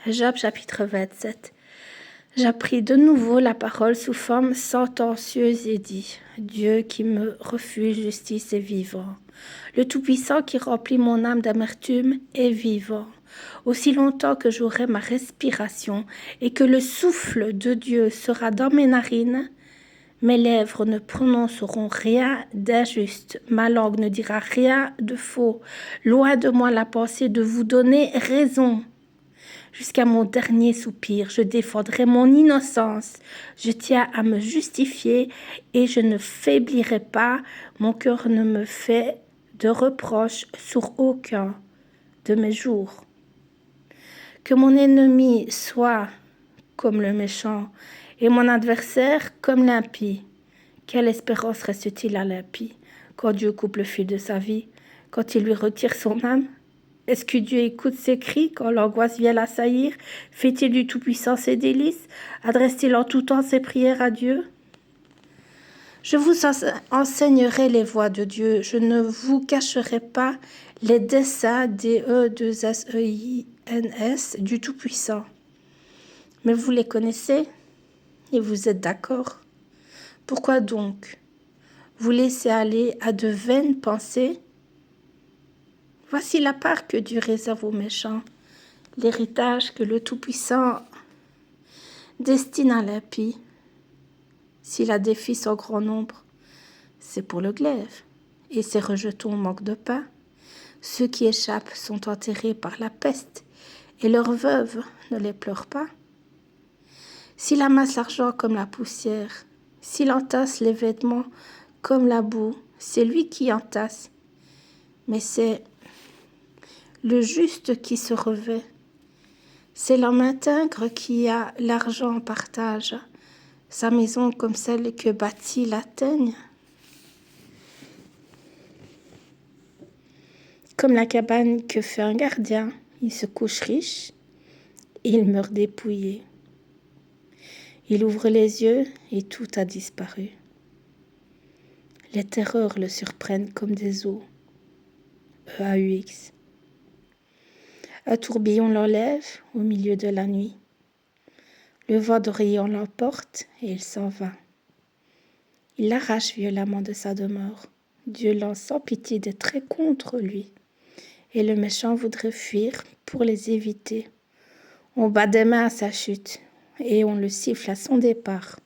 Job chapitre 27. J'appris de nouveau la parole sous forme sentencieuse et dit, Dieu qui me refuse justice est vivant. Le Tout-Puissant qui remplit mon âme d'amertume est vivant. Aussi longtemps que j'aurai ma respiration et que le souffle de Dieu sera dans mes narines, mes lèvres ne prononceront rien d'injuste, ma langue ne dira rien de faux. Loin de moi la pensée de vous donner raison. Jusqu'à mon dernier soupir, je défendrai mon innocence. Je tiens à me justifier et je ne faiblirai pas. Mon cœur ne me fait de reproches sur aucun de mes jours. Que mon ennemi soit comme le méchant et mon adversaire comme l'impie. Quelle espérance reste-t-il à l'impie quand Dieu coupe le fil de sa vie, quand il lui retire son âme? Est-ce que Dieu écoute ses cris quand l'angoisse vient l'assaillir? Fait-il du Tout-Puissant ses délices? Adresse-t-il en tout temps ses prières à Dieu? Je vous enseignerai les voies de Dieu. Je ne vous cacherai pas les desseins des E2SEINS du Tout-Puissant. Mais vous les connaissez et vous êtes d'accord. Pourquoi donc vous laissez aller à de vaines pensées? Voici la part que Dieu réserve aux méchants, l'héritage que le Tout-Puissant destine à l'impie. S'il a des fils en grand nombre, c'est pour le glaive, et ses rejetons manquent de pain. Ceux qui échappent sont enterrés par la peste, et leurs veuves ne les pleurent pas. S'il amasse l'argent comme la poussière, s'il entasse les vêtements comme la boue, c'est lui qui entasse, mais c'est le juste qui se revêt. C'est l'homme intègre qui a l'argent en partage, sa maison comme celle que bâtit la teigne. Comme la cabane que fait un gardien, il se couche riche et il meurt dépouillé. Il ouvre les yeux et tout a disparu. Les terreurs le surprennent comme des eaux. EAUX. Un tourbillon l'enlève au milieu de la nuit. Le vent d'Orient l'emporte et il s'en va. Il l'arrache violemment de sa demeure. Dieu lance sans pitié des traits contre lui. Et le méchant voudrait fuir pour les éviter. On bat des mains à sa chute et on le siffle à son départ.